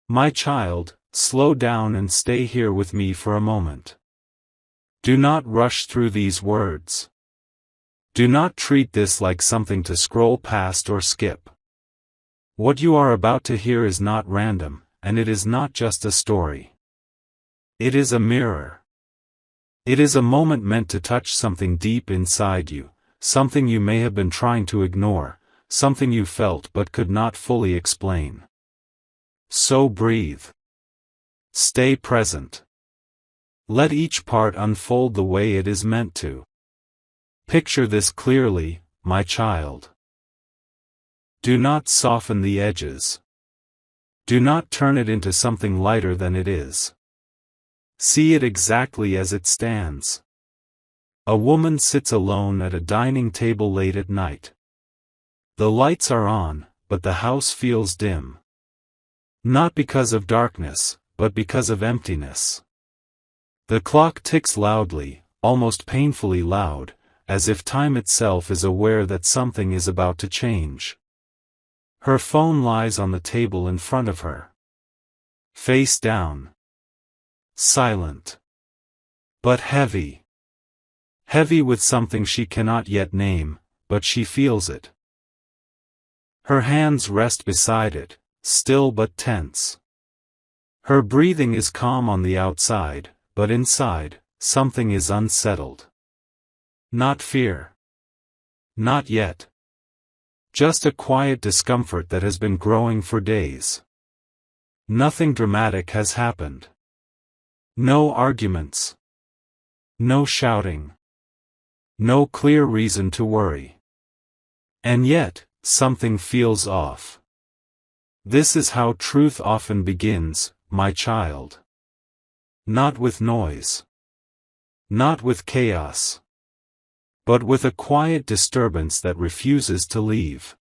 My child, slow down and stay here with me for a moment. Do not rush through these words. Do not treat this like something to scroll past or skip. What you are about to hear is not random, and it is not just a story. It is a mirror. It is a moment meant to touch something deep inside you, something you may have been trying to ignore, something you felt but could not fully explain. So breathe. Stay present. Let each part unfold the way it is meant to. Picture this clearly, my child. Do not soften the edges. Do not turn it into something lighter than it is. See it exactly as it stands. A woman sits alone at a dining table late at night. The lights are on, but the house feels dim. Not because of darkness, but because of emptiness. The clock ticks loudly, almost painfully loud, as if time itself is aware that something is about to change. Her phone lies on the table in front of her. Face down. Silent. But heavy. Heavy with something she cannot yet name, but she feels it. Her hands rest beside it, still but tense. Her breathing is calm on the outside, but inside, something is unsettled. Not fear. Not yet. Just a quiet discomfort that has been growing for days. Nothing dramatic has happened. No arguments. No shouting. No clear reason to worry. And yet, something feels off. This is how truth often begins, my child. Not with noise. Not with chaos. But with a quiet disturbance that refuses to leave.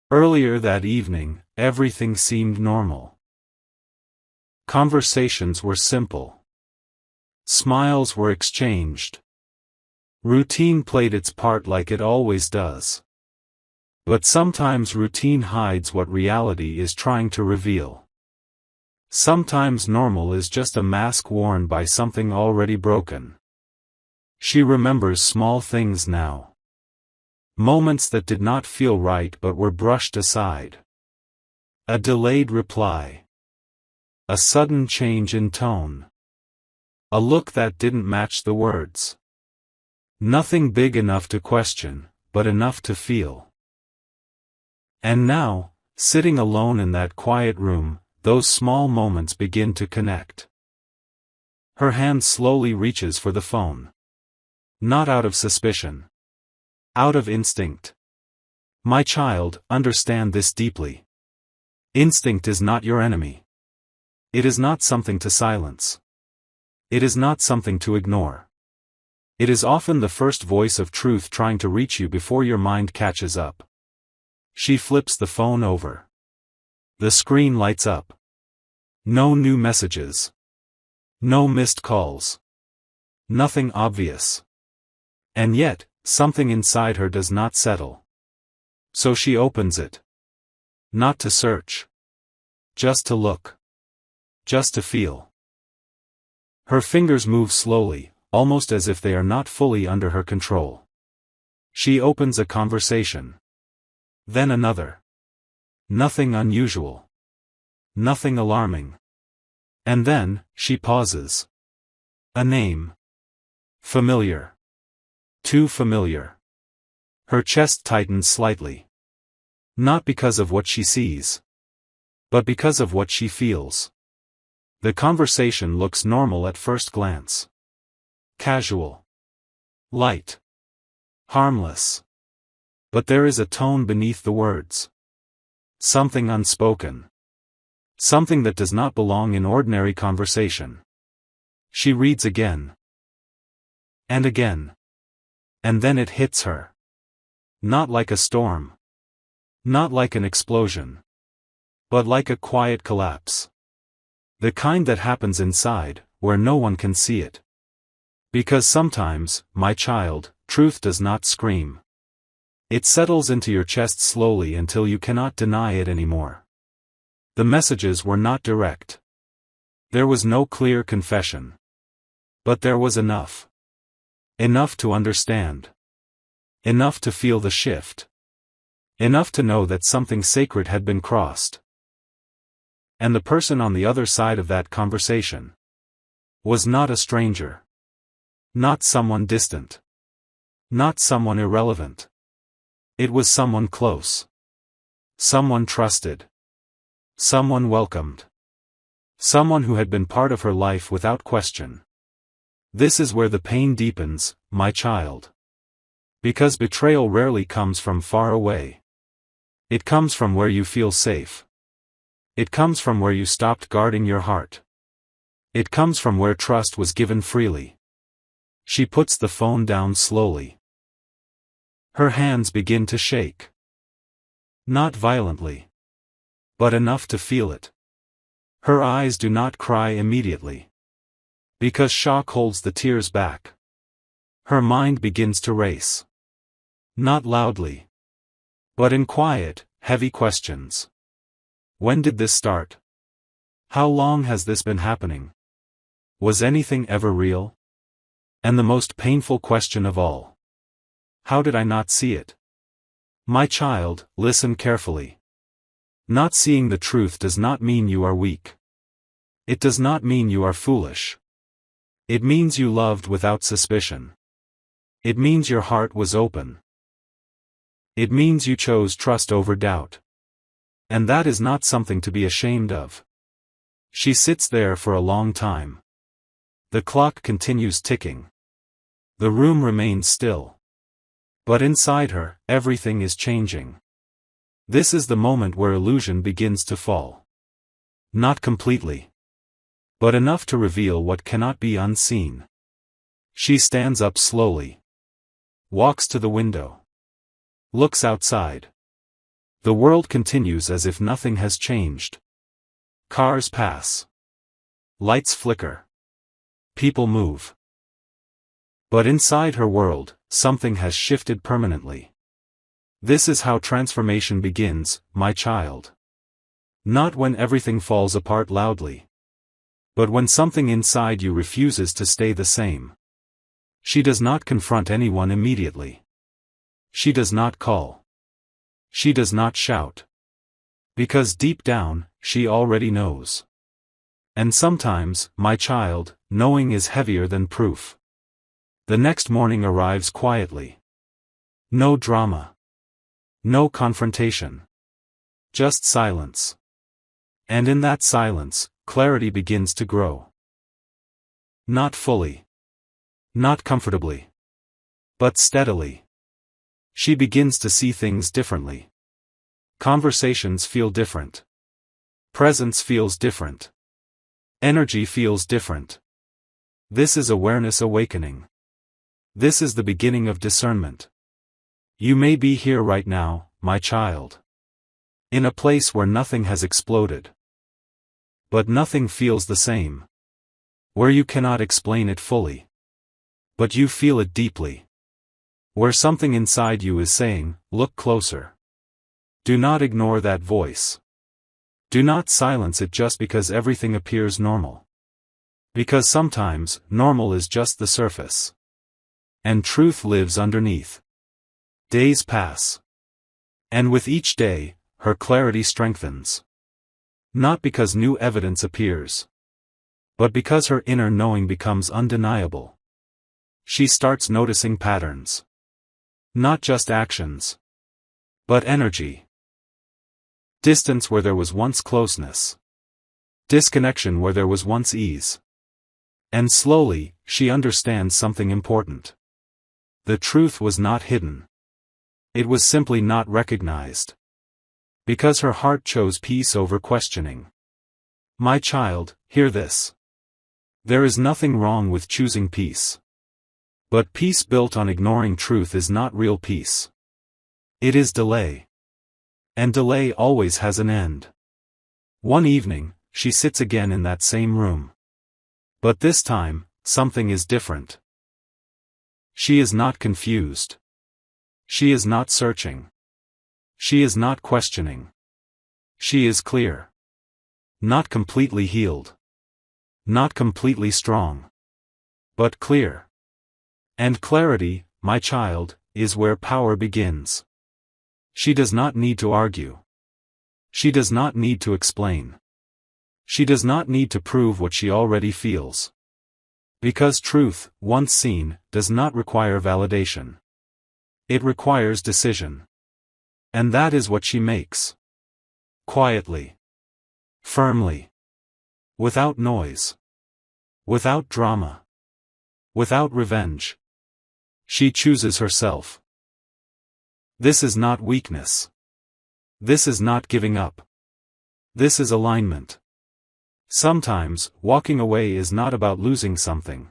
Earlier that evening, everything seemed normal. Conversations were simple. Smiles were exchanged. Routine played its part like it always does. But sometimes routine hides what reality is trying to reveal. Sometimes normal is just a mask worn by something already broken. She remembers small things now. Moments that did not feel right but were brushed aside. A delayed reply. A sudden change in tone. A look that didn't match the words. Nothing big enough to question, but enough to feel. And now, sitting alone in that quiet room, those small moments begin to connect. Her hand slowly reaches for the phone. Not out of suspicion. Out of instinct. My child, understand this deeply. Instinct is not your enemy. It is not something to silence. It is not something to ignore. It is often the first voice of truth trying to reach you before your mind catches up. She flips the phone over. The screen lights up. No new messages. No missed calls. Nothing obvious. And yet, something inside her does not settle. So she opens it. Not to search. Just to look. Just to feel. Her fingers move slowly, almost as if they are not fully under her control. She opens a conversation. Then another. Nothing unusual. Nothing alarming. And then, she pauses. A name. Familiar. Too familiar. Her chest tightens slightly. Not because of what she sees. But because of what she feels. The conversation looks normal at first glance. Casual. Light. Harmless. But there is a tone beneath the words. Something unspoken. Something that does not belong in ordinary conversation. She reads again. And again. And then it hits her. Not like a storm. Not like an explosion. But like a quiet collapse. The kind that happens inside, where no one can see it. Because sometimes, my child, truth does not scream. It settles into your chest slowly until you cannot deny it anymore. The messages were not direct. There was no clear confession. But there was enough. Enough to understand. Enough to feel the shift. Enough to know that something sacred had been crossed. And the person on the other side of that conversation was not a stranger. Not someone distant. Not someone irrelevant. It was someone close. Someone trusted. Someone welcomed. Someone who had been part of her life without question. This is where the pain deepens, my child. Because betrayal rarely comes from far away. It comes from where you feel safe. It comes from where you stopped guarding your heart. It comes from where trust was given freely. She puts the phone down slowly. Her hands begin to shake. Not violently. But enough to feel it. Her eyes do not cry immediately. Because shock holds the tears back. Her mind begins to race. Not loudly. But in quiet, heavy questions. When did this start? How long has this been happening? Was anything ever real? And the most painful question of all. How did I not see it? My child, listen carefully. Not seeing the truth does not mean you are weak. It does not mean you are foolish. It means you loved without suspicion. It means your heart was open. It means you chose trust over doubt. And that is not something to be ashamed of. She sits there for a long time. The clock continues ticking. The room remains still. But inside her, everything is changing. This is the moment where illusion begins to fall. Not completely. But enough to reveal what cannot be unseen. She stands up slowly. Walks to the window. Looks outside. The world continues as if nothing has changed. Cars pass. Lights flicker. People move. But inside her world, something has shifted permanently. This is how transformation begins, my child. Not when everything falls apart loudly. But when something inside you refuses to stay the same. She does not confront anyone immediately. She does not call. She does not shout. Because deep down, she already knows. And sometimes, my child, knowing is heavier than proof. The next morning arrives quietly. No drama. No confrontation. Just silence. And in that silence, clarity begins to grow. Not fully. Not comfortably. But steadily. She begins to see things differently. Conversations feel different. Presence feels different. Energy feels different. This is awareness awakening. This is the beginning of discernment. You may be here right now, my child. In a place where nothing has exploded. But nothing feels the same. Where you cannot explain it fully. But you feel it deeply. Where something inside you is saying, look closer. Do not ignore that voice. Do not silence it just because everything appears normal. Because sometimes, normal is just the surface. And truth lives underneath. Days pass. And with each day, her clarity strengthens. Not because new evidence appears. But because her inner knowing becomes undeniable. She starts noticing patterns. Not just actions. But energy. Distance where there was once closeness. Disconnection where there was once ease. And slowly, she understands something important. The truth was not hidden. It was simply not recognized. Because her heart chose peace over questioning. My child, hear this. There is nothing wrong with choosing peace. But peace built on ignoring truth is not real peace. It is delay. And delay always has an end. One evening, she sits again in that same room. But this time, something is different. She is not confused. She is not searching. She is not questioning. She is clear. Not completely healed. Not completely strong. But clear. And clarity, my child, is where power begins. She does not need to argue. She does not need to explain. She does not need to prove what she already feels. Because truth, once seen, does not require validation. It requires decision. And that is what she makes. Quietly. Firmly. Without noise. Without drama. Without revenge. She chooses herself. This is not weakness. This is not giving up. This is alignment. Sometimes, walking away is not about losing something.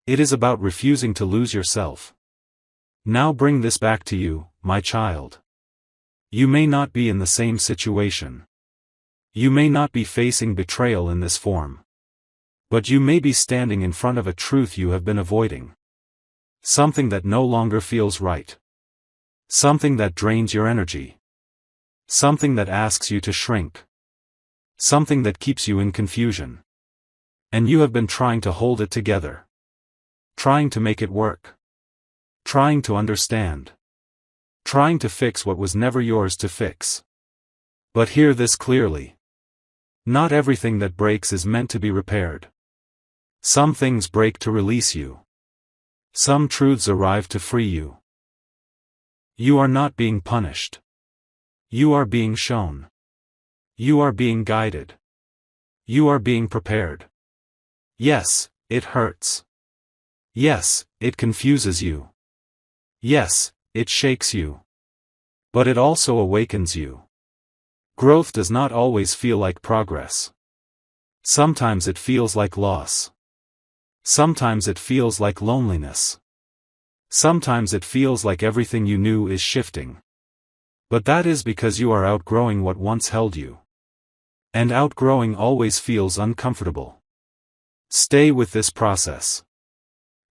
It is about refusing to lose yourself. Now bring this back to you, my child. You may not be in the same situation. You may not be facing betrayal in this form. But you may be standing in front of a truth you have been avoiding. Something that no longer feels right. Something that drains your energy. Something that asks you to shrink. Something that keeps you in confusion. And you have been trying to hold it together. Trying to make it work. Trying to understand. Trying to fix what was never yours to fix. But hear this clearly. Not everything that breaks is meant to be repaired. Some things break to release you. Some truths arrive to free you. You are not being punished. You are being shown. You are being guided. You are being prepared. Yes, it hurts. Yes, it confuses you. Yes, it shakes you. But it also awakens you. Growth does not always feel like progress. Sometimes it feels like loss. Sometimes it feels like loneliness. Sometimes it feels like everything you knew is shifting. But that is because you are outgrowing what once held you. And outgrowing always feels uncomfortable. Stay with this process.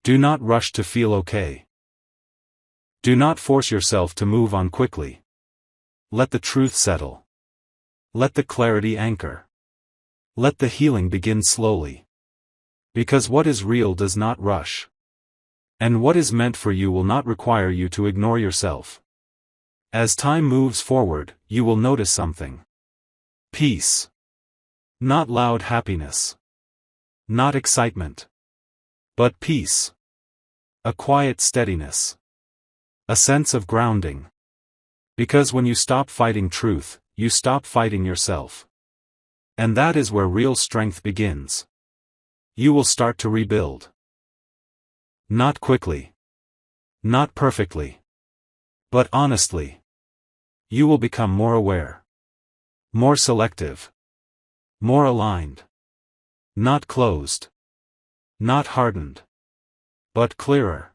Do not rush to feel okay. Do not force yourself to move on quickly. Let the truth settle. Let the clarity anchor. Let the healing begin slowly. Because what is real does not rush. And what is meant for you will not require you to ignore yourself. As time moves forward, you will notice something. Peace. Not loud happiness. Not excitement. But peace. A quiet steadiness. A sense of grounding. Because when you stop fighting truth, you stop fighting yourself. And that is where real strength begins. You will start to rebuild. Not quickly. Not perfectly. But honestly. You will become more aware. More selective. More aligned. Not closed. Not hardened. But clearer.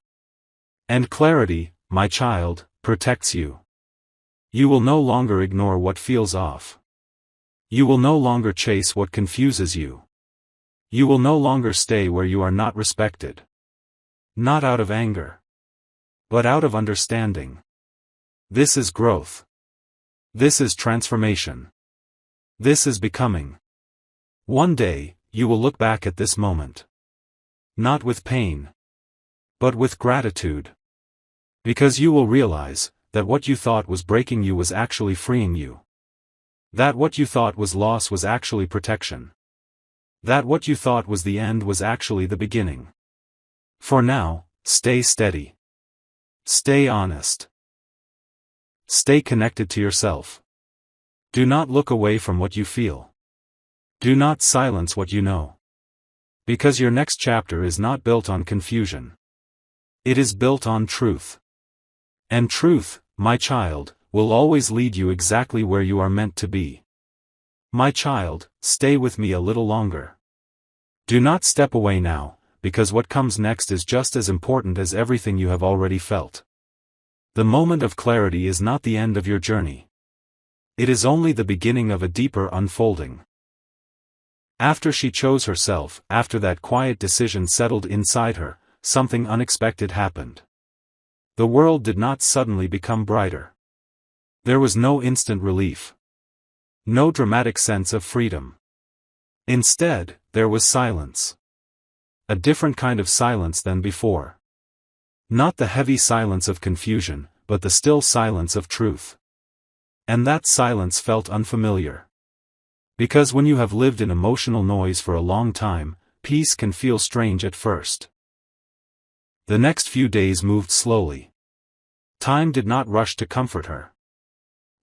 And clarity, my child, protects you. You will no longer ignore what feels off. You will no longer chase what confuses you. You will no longer stay where you are not respected. Not out of anger. But out of understanding. This is growth. This is transformation. This is becoming. One day, you will look back at this moment. Not with pain. But with gratitude. Because you will realize that what you thought was breaking you was actually freeing you. That what you thought was loss was actually protection. That what you thought was the end was actually the beginning. For now, stay steady. Stay honest. Stay connected to yourself. Do not look away from what you feel. Do not silence what you know. Because your next chapter is not built on confusion. It is built on truth. And truth, my child, will always lead you exactly where you are meant to be. My child, stay with me a little longer. Do not step away now, because what comes next is just as important as everything you have already felt. The moment of clarity is not the end of your journey. It is only the beginning of a deeper unfolding. After she chose herself, after that quiet decision settled inside her, something unexpected happened. The world did not suddenly become brighter. There was no instant relief. No dramatic sense of freedom. Instead, there was silence. A different kind of silence than before. Not the heavy silence of confusion, but the still silence of truth. And that silence felt unfamiliar. Because when you have lived in emotional noise for a long time, peace can feel strange at first. The next few days moved slowly. Time did not rush to comfort her.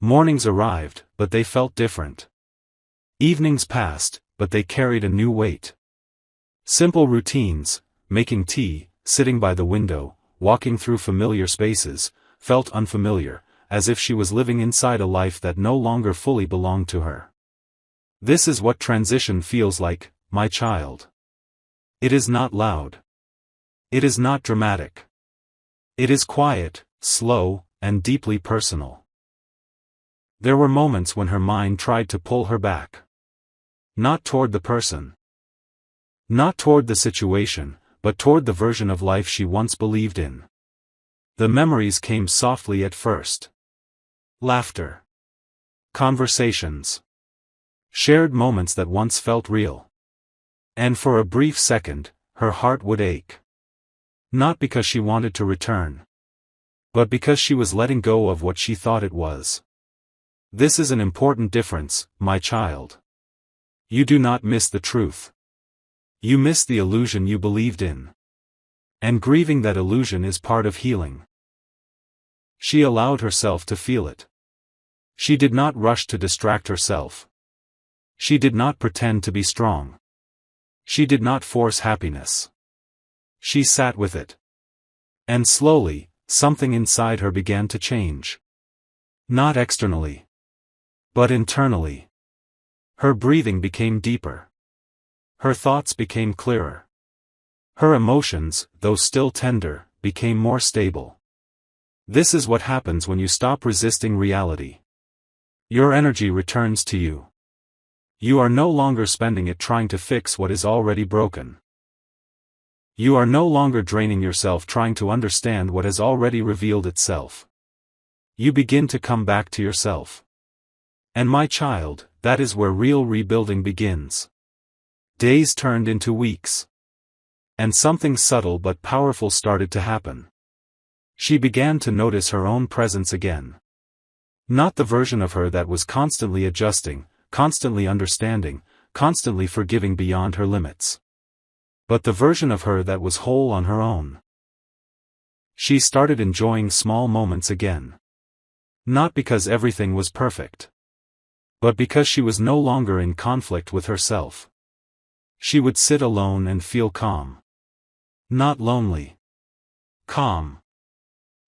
Mornings arrived, but they felt different. Evenings passed, but they carried a new weight. Simple routines, making tea, sitting by the window, walking through familiar spaces, felt unfamiliar, as if she was living inside a life that no longer fully belonged to her. This is what transition feels like, my child. It is not loud. It is not dramatic. It is quiet, slow, and deeply personal. There were moments when her mind tried to pull her back. Not toward the person. Not toward the situation, but toward the version of life she once believed in. The memories came softly at first. Laughter. Conversations. Shared moments that once felt real. And for a brief second, her heart would ache. Not because she wanted to return. But because she was letting go of what she thought it was. This is an important difference, my child. You do not miss the truth. You miss the illusion you believed in. And grieving that illusion is part of healing. She allowed herself to feel it. She did not rush to distract herself. She did not pretend to be strong. She did not force happiness. She sat with it. And slowly, something inside her began to change. Not externally. But internally. Her breathing became deeper. Her thoughts became clearer. Her emotions, though still tender, became more stable. This is what happens when you stop resisting reality. Your energy returns to you. You are no longer spending it trying to fix what is already broken. You are no longer draining yourself trying to understand what has already revealed itself. You begin to come back to yourself. And my child, that is where real rebuilding begins. Days turned into weeks. And something subtle but powerful started to happen. She began to notice her own presence again. Not the version of her that was constantly adjusting, constantly understanding, constantly forgiving beyond her limits. But the version of her that was whole on her own. She started enjoying small moments again. Not because everything was perfect. But because she was no longer in conflict with herself. She would sit alone and feel calm. Not lonely. Calm.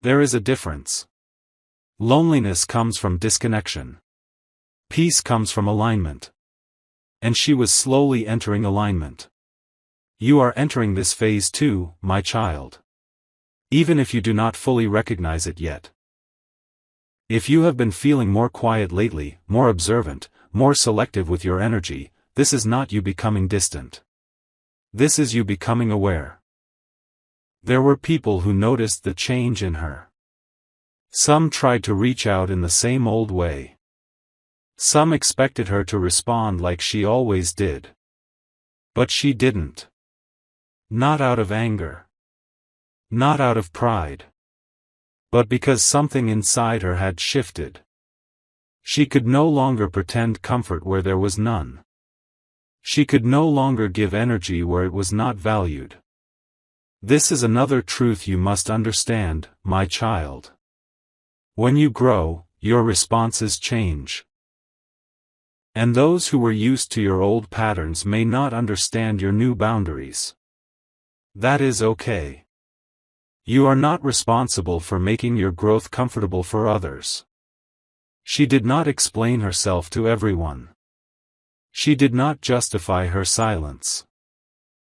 There is a difference. Loneliness comes from disconnection. Peace comes from alignment. And she was slowly entering alignment. You are entering this phase too, my child. Even if you do not fully recognize it yet. If you have been feeling more quiet lately, more observant, more selective with your energy, this is not you becoming distant. This is you becoming aware. There were people who noticed the change in her. Some tried to reach out in the same old way. Some expected her to respond like she always did. But she didn't. Not out of anger. Not out of pride. But because something inside her had shifted. She could no longer pretend comfort where there was none. She could no longer give energy where it was not valued. This is another truth you must understand, my child. When you grow, your responses change. And those who were used to your old patterns may not understand your new boundaries. That is okay. You are not responsible for making your growth comfortable for others. She did not explain herself to everyone. She did not justify her silence.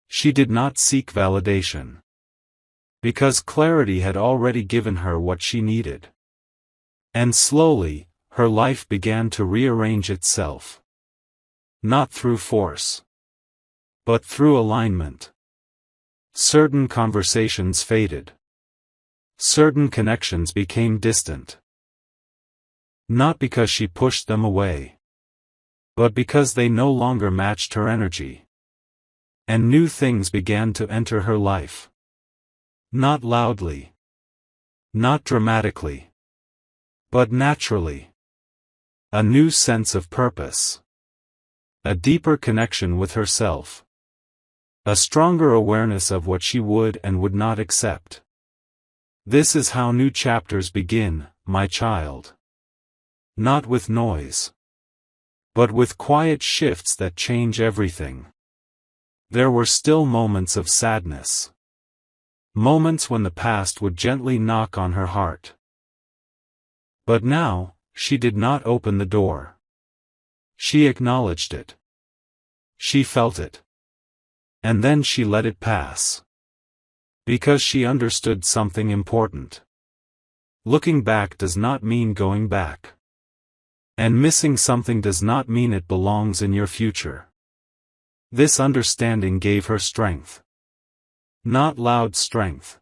She did not seek validation. Because clarity had already given her what she needed. And slowly, her life began to rearrange itself. Not through force. But through alignment. Certain conversations faded. Certain connections became distant. Not because she pushed them away. but because they no longer matched her energy. And new things began to enter her life. Not loudly. Not dramatically. But naturally. A new sense of purpose. A deeper connection with herself. A stronger awareness of what she would and would not accept. This is how new chapters begin, my child. Not with noise. But with quiet shifts that change everything. There were still moments of sadness. Moments when the past would gently knock on her heart. But now, she did not open the door. She acknowledged it. She felt it. And then she let it pass. Because she understood something important. Looking back does not mean going back. And missing something does not mean it belongs in your future. This understanding gave her strength. Not loud strength.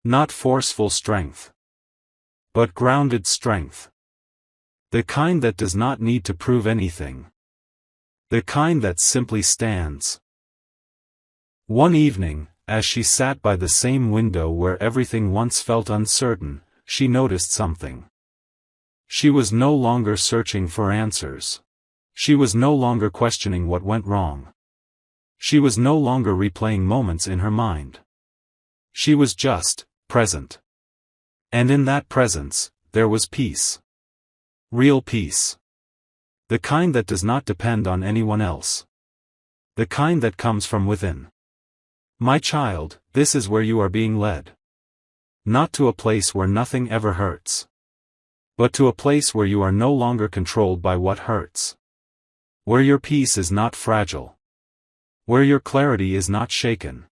Not forceful strength. But grounded strength. The kind that does not need to prove anything. The kind that simply stands. One evening, as she sat by the same window where everything once felt uncertain, she noticed something. She was no longer searching for answers. She was no longer questioning what went wrong. She was no longer replaying moments in her mind. She was just present. And in that presence, there was peace. Real peace. The kind that does not depend on anyone else. The kind that comes from within. My child, this is where you are being led. Not to a place where nothing ever hurts. But to a place where you are no longer controlled by what hurts. Where your peace is not fragile. Where your clarity is not shaken.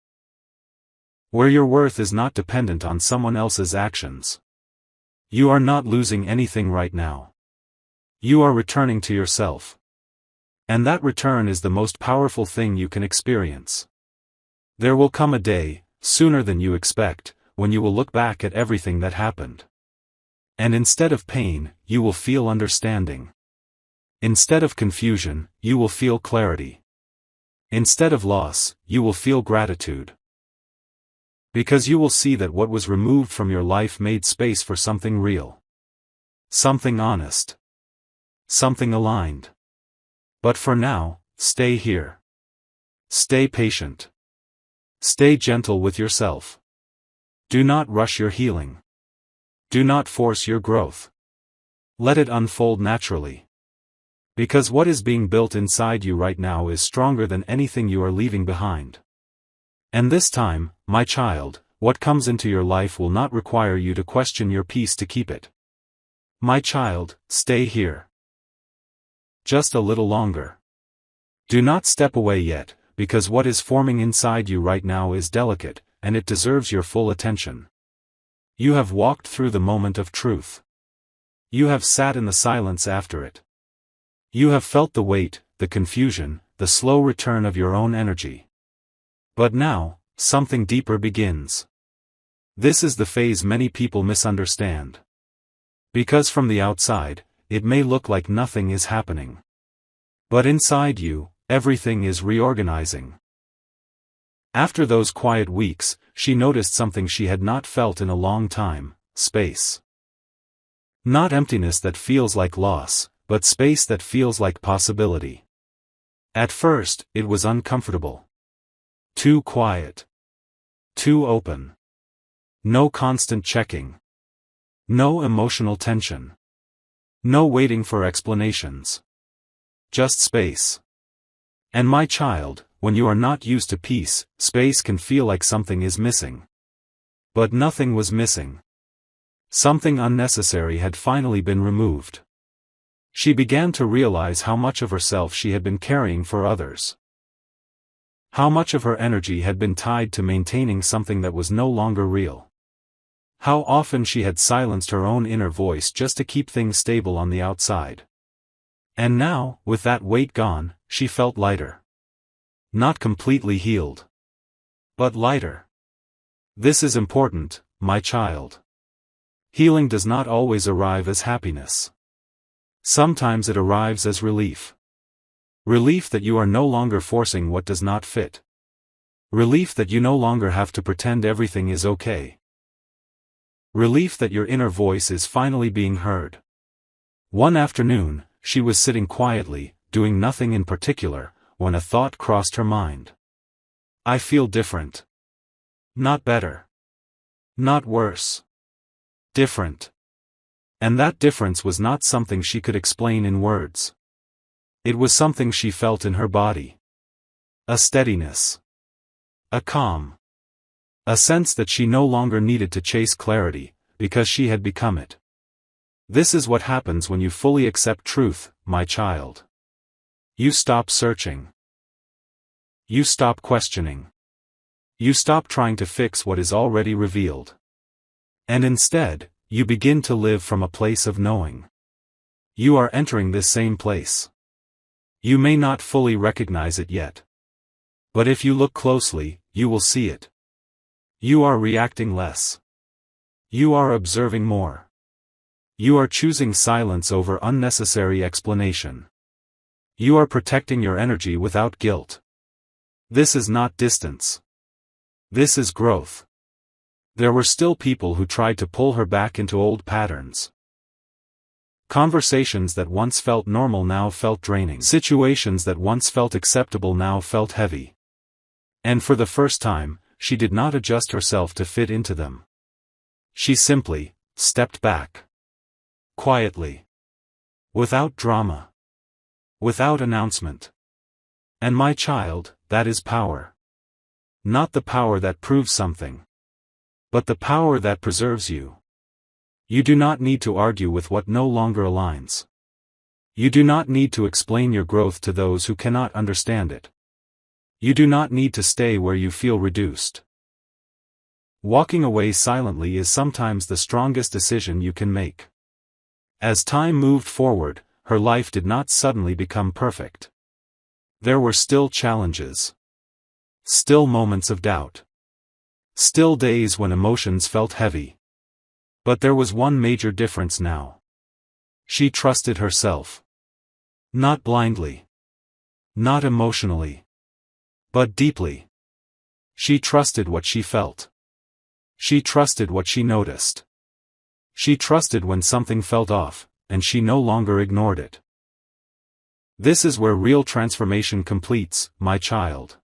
Where your worth is not dependent on someone else's actions. You are not losing anything right now. You are returning to yourself. And that return is the most powerful thing you can experience. There will come a day, sooner than you expect, when you will look back at everything that happened. And instead of pain, you will feel understanding. Instead of confusion, you will feel clarity. Instead of loss, you will feel gratitude. Because you will see that what was removed from your life made space for something real. Something honest. Something aligned. But for now, stay here. Stay patient. Stay gentle with yourself. Do not rush your healing. Do not force your growth. Let it unfold naturally. Because what is being built inside you right now is stronger than anything you are leaving behind. And this time, my child, what comes into your life will not require you to question your peace to keep it. My child, stay here. Just a little longer. Do not step away yet, because what is forming inside you right now is delicate, and it deserves your full attention. You have walked through the moment of truth. You have sat in the silence after it. You have felt the weight, the confusion, the slow return of your own energy. But now, something deeper begins. This is the phase many people misunderstand. Because from the outside, it may look like nothing is happening. But inside you, everything is reorganizing. After those quiet weeks, she noticed something she had not felt in a long time: space. Not emptiness that feels like loss, but space that feels like possibility. At first, it was uncomfortable. Too quiet. Too open. No constant checking. No emotional tension. No waiting for explanations. Just space. And my child, when you are not used to peace, space can feel like something is missing. But nothing was missing. Something unnecessary had finally been removed. She began to realize how much of herself she had been carrying for others. How much of her energy had been tied to maintaining something that was no longer real. How often she had silenced her own inner voice just to keep things stable on the outside. And now, with that weight gone, she felt lighter. Not completely healed. But lighter. This is important, my child. Healing does not always arrive as happiness. Sometimes it arrives as relief. Relief that you are no longer forcing what does not fit. Relief that you no longer have to pretend everything is okay. Relief that your inner voice is finally being heard. One afternoon, she was sitting quietly, doing nothing in particular, when a thought crossed her mind. I feel different. Not better. Not worse. Different. And that difference was not something she could explain in words. It was something she felt in her body. A steadiness. A calm. A sense that she no longer needed to chase clarity, because she had become it. This is what happens when you fully accept truth, my child. You stop searching. You stop questioning. You stop trying to fix what is already revealed. And instead, you begin to live from a place of knowing. You are entering this same place. You may not fully recognize it yet. But if you look closely, you will see it. You are reacting less. You are observing more. You are choosing silence over unnecessary explanation. You are protecting your energy without guilt. This is not distance. This is growth. There were still people who tried to pull her back into old patterns. Conversations that once felt normal now felt draining. Situations that once felt acceptable now felt heavy. And for the first time, she did not adjust herself to fit into them. She simply stepped back. Quietly. Without drama. Without announcement. And my child, that is power. Not the power that proves something. But the power that preserves you. You do not need to argue with what no longer aligns. You do not need to explain your growth to those who cannot understand it. You do not need to stay where you feel reduced. Walking away silently is sometimes the strongest decision you can make. As time moved forward, her life did not suddenly become perfect. There were still challenges. Still moments of doubt. Still days when emotions felt heavy. But there was one major difference now. She trusted herself. Not blindly. Not emotionally. But deeply. She trusted what she felt. She trusted what she noticed. She trusted when something felt off, and she no longer ignored it. This is where real transformation completes, my child.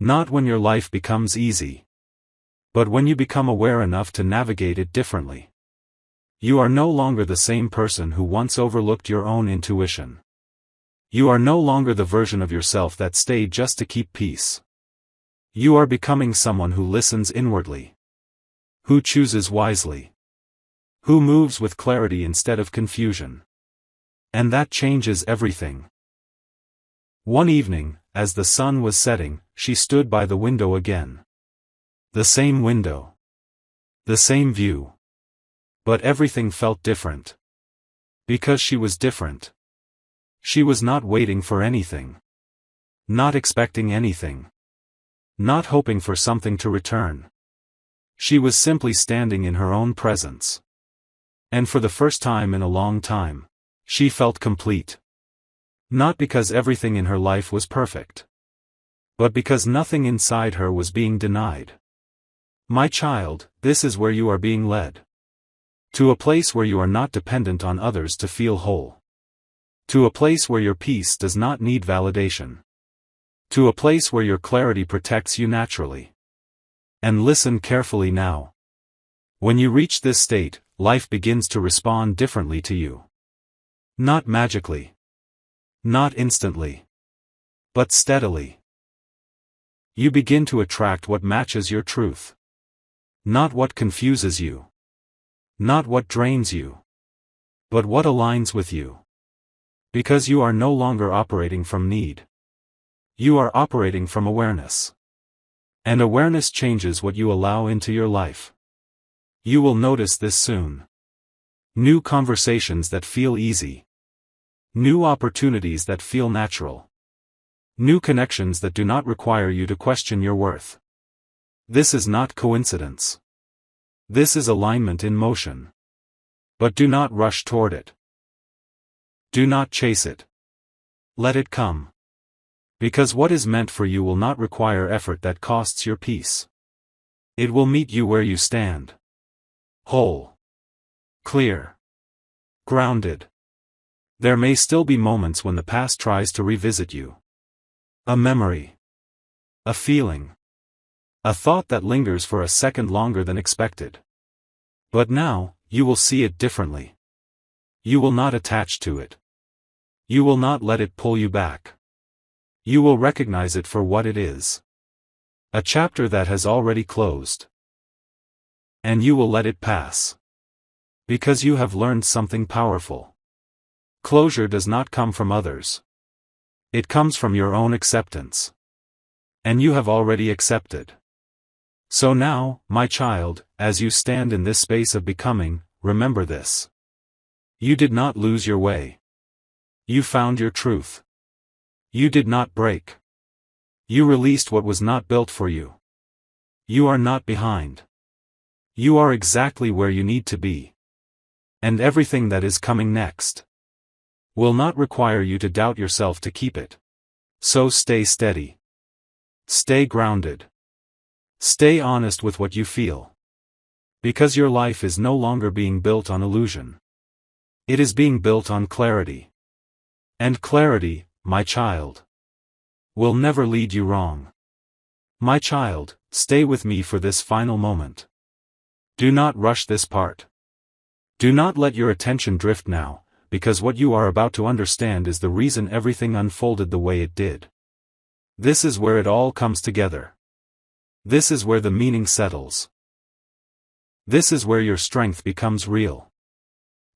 Not when your life becomes easy. But when you become aware enough to navigate it differently. You are no longer the same person who once overlooked your own intuition. You are no longer the version of yourself that stayed just to keep peace. You are becoming someone who listens inwardly. Who chooses wisely. Who moves with clarity instead of confusion. And that changes everything. One evening, as the sun was setting, she stood by the window again. The same window. The same view. But everything felt different. Because she was different. She was not waiting for anything. Not expecting anything. Not hoping for something to return. She was simply standing in her own presence. And for the first time in a long time, she felt complete. Not because everything in her life was perfect. But because nothing inside her was being denied. My child, this is where you are being led. To a place where you are not dependent on others to feel whole. To a place where your peace does not need validation. To a place where your clarity protects you naturally. And listen carefully now. When you reach this state, life begins to respond differently to you. Not magically. Not instantly. But steadily. You begin to attract what matches your truth. Not what confuses you. Not what drains you. But what aligns with you. Because you are no longer operating from need. You are operating from awareness. And awareness changes what you allow into your life. You will notice this soon. New conversations that feel easy. New opportunities that feel natural. New connections that do not require you to question your worth. This is not coincidence. This is alignment in motion. But do not rush toward it. Do not chase it. Let it come. Because what is meant for you will not require effort that costs your peace. It will meet you where you stand. Whole. Clear. Grounded. There may still be moments when the past tries to revisit you. A memory. A feeling. A thought that lingers for a second longer than expected. But now, you will see it differently. You will not attach to it. You will not let it pull you back. You will recognize it for what it is. A chapter that has already closed. And you will let it pass. Because you have learned something powerful. Closure does not come from others. It comes from your own acceptance. And you have already accepted. So now, my child, as you stand in this space of becoming, remember this. You did not lose your way. You found your truth. You did not break. You released what was not built for you. You are not behind. You are exactly where you need to be. And everything that is coming next will not require you to doubt yourself to keep it. So stay steady. Stay grounded. Stay honest with what you feel. Because your life is no longer being built on illusion. It is being built on clarity. And clarity, my child, will never lead you wrong. My child, stay with me for this final moment. Do not rush this part. Do not let your attention drift now, because what you are about to understand is the reason everything unfolded the way it did. This is where it all comes together. This is where the meaning settles. This is where your strength becomes real.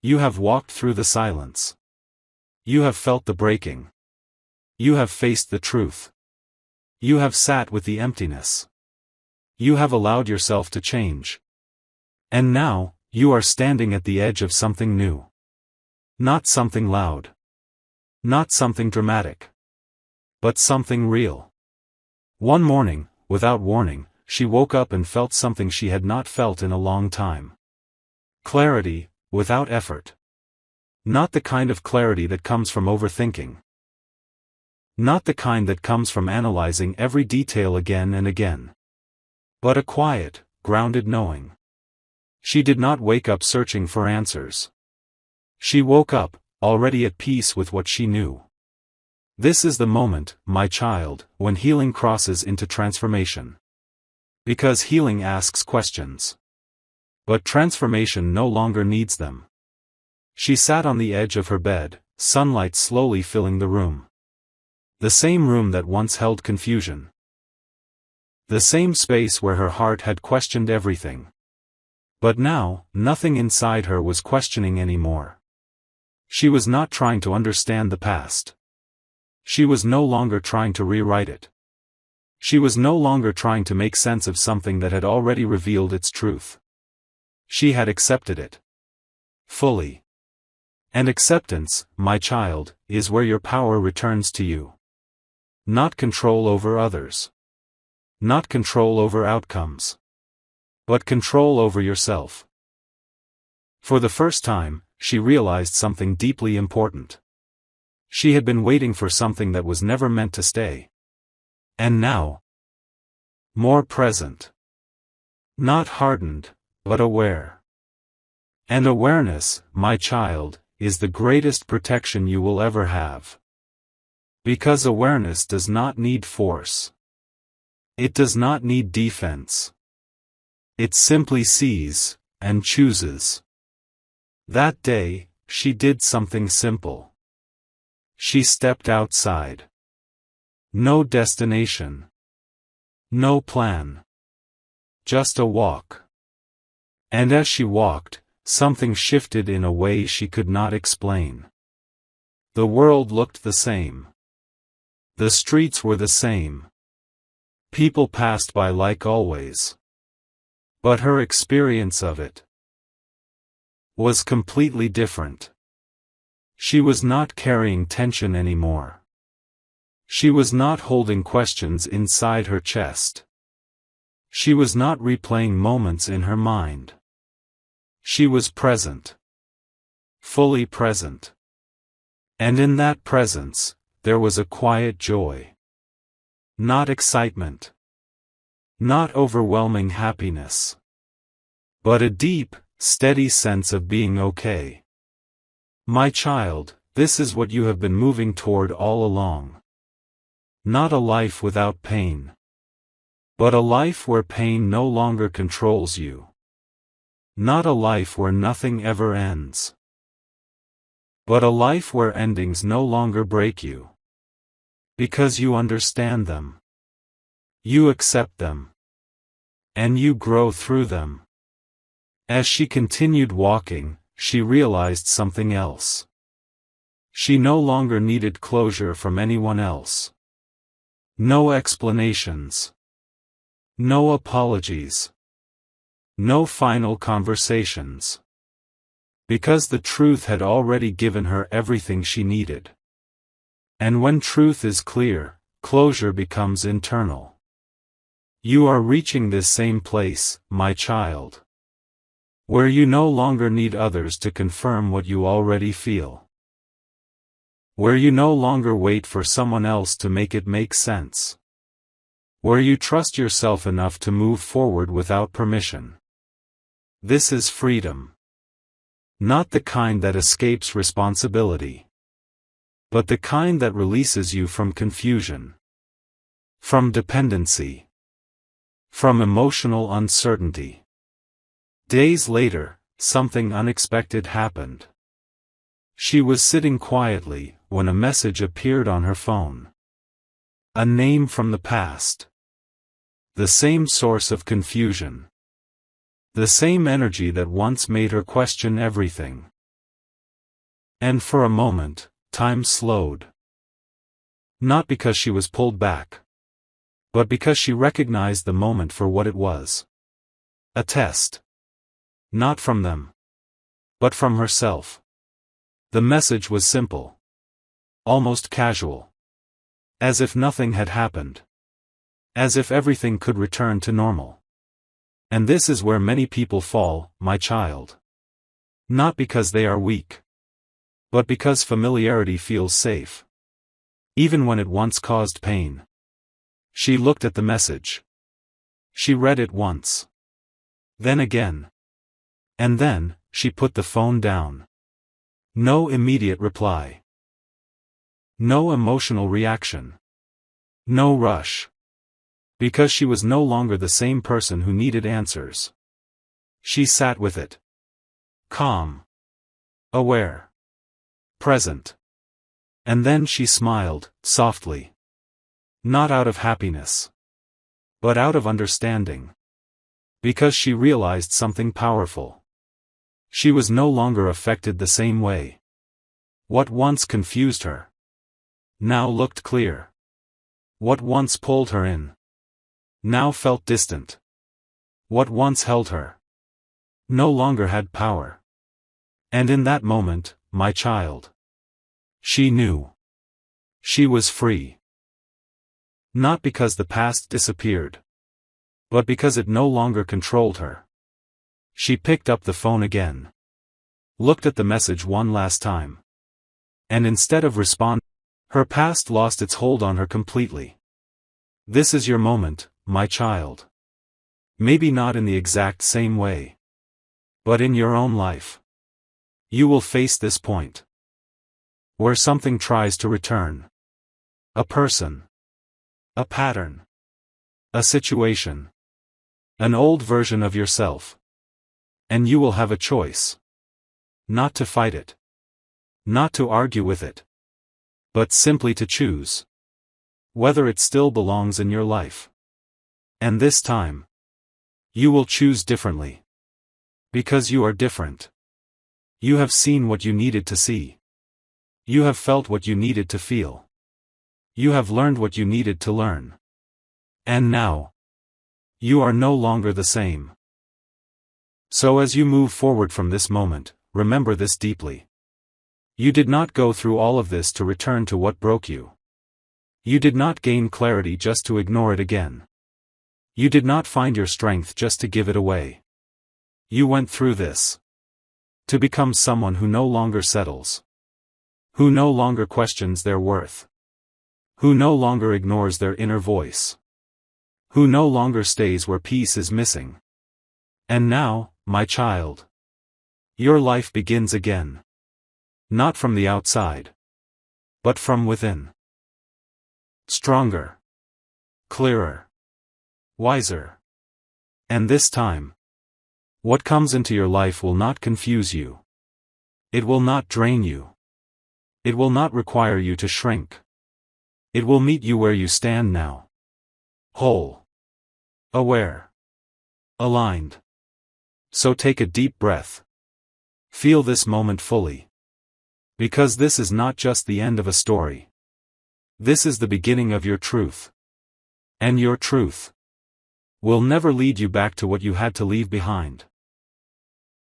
You have walked through the silence. You have felt the breaking. You have faced the truth. You have sat with the emptiness. You have allowed yourself to change. And now, you are standing at the edge of something new. Not something loud. Not something dramatic. But something real. One morning, without warning, she woke up and felt something she had not felt in a long time. Clarity, without effort. Not the kind of clarity that comes from overthinking. Not the kind that comes from analyzing every detail again and again. But a quiet, grounded knowing. She did not wake up searching for answers. She woke up, already at peace with what she knew. This is the moment, my child, when healing crosses into transformation. Because healing asks questions. But transformation no longer needs them. She sat on the edge of her bed, sunlight slowly filling the room. The same room that once held confusion. The same space where her heart had questioned everything. But now, nothing inside her was questioning anymore. She was not trying to understand the past. She was no longer trying to rewrite it. She was no longer trying to make sense of something that had already revealed its truth. She had accepted it. Fully. And acceptance, my child, is where your power returns to you. Not control over others. Not control over outcomes. But control over yourself. For the first time, she realized something deeply important. She had been waiting for something that was never meant to stay. And now, more present. Not hardened, but aware. And awareness, my child, is the greatest protection you will ever have. Because awareness does not need force. It does not need defense. It simply sees, and chooses. That day, she did something simple. She stepped outside. No destination. No plan. Just a walk. And as she walked, something shifted in a way she could not explain. The world looked the same. The streets were the same. People passed by like always. But her experience of it was completely different. She was not carrying tension anymore. She was not holding questions inside her chest. She was not replaying moments in her mind. She was present. Fully present. And in that presence, there was a quiet joy. Not excitement. Not overwhelming happiness. But a deep, steady sense of being okay. My child, this is what you have been moving toward all along. Not a life without pain. But a life where pain no longer controls you. Not a life where nothing ever ends. But a life where endings no longer break you. Because you understand them. You accept them. And you grow through them. As she continued walking, she realized something else. She no longer needed closure from anyone else. No explanations. No apologies. No final conversations. Because the truth had already given her everything she needed. And when truth is clear, closure becomes internal. You are reaching this same place, my child. Where you no longer need others to confirm what you already feel. Where you no longer wait for someone else to make it make sense. Where you trust yourself enough to move forward without permission. This is freedom. Not the kind that escapes responsibility. But the kind that releases you from confusion. From dependency. From emotional uncertainty. Days later, something unexpected happened. She was sitting quietly, when a message appeared on her phone. A name from the past. The same source of confusion. The same energy that once made her question everything. And for a moment, time slowed. Not because she was pulled back. But because she recognized the moment for what it was. A test. Not from them. But from herself. The message was simple. Almost casual. As if nothing had happened. As if everything could return to normal. And this is where many people fall, my child. Not because they are weak. But because familiarity feels safe. Even when it once caused pain. She looked at the message. She read it once. Then again. And then, she put the phone down. No immediate reply. No emotional reaction. No rush. Because she was no longer the same person who needed answers. She sat with it. Calm. Aware. Present. And then she smiled, softly. Not out of happiness. But out of understanding. Because she realized something powerful. She was no longer affected the same way. What once confused her now looked clear. What once pulled her in now felt distant. What once held her no longer had power. And in that moment, my child, she knew. She was free. Not because the past disappeared. But because it no longer controlled her. She picked up the phone again. Looked at the message one last time. And instead of responding, her past lost its hold on her completely. This is your moment, my child. Maybe not in the exact same way. But in your own life. You will face this point. Where something tries to return. A person. A pattern. A situation. An old version of yourself. And you will have a choice. Not to fight it. Not to argue with it. But simply to choose. Whether it still belongs in your life. And this time. You will choose differently. Because you are different. You have seen what you needed to see. You have felt what you needed to feel. You have learned what you needed to learn. And now. You are no longer the same. So as you move forward from this moment, remember this deeply. You did not go through all of this to return to what broke you. You did not gain clarity just to ignore it again. You did not find your strength just to give it away. You went through this to become someone who no longer settles. Who no longer questions their worth. Who no longer ignores their inner voice. Who no longer stays where peace is missing. And now, my child, your life begins again. Not from the outside, but from within. Stronger. Clearer. Wiser. And this time, what comes into your life will not confuse you. It will not drain you. It will not require you to shrink. It will meet you where you stand now. Whole. Aware. Aligned. So take a deep breath. Feel this moment fully. Because this is not just the end of a story. This is the beginning of your truth. And your truth will never lead you back to what you had to leave behind.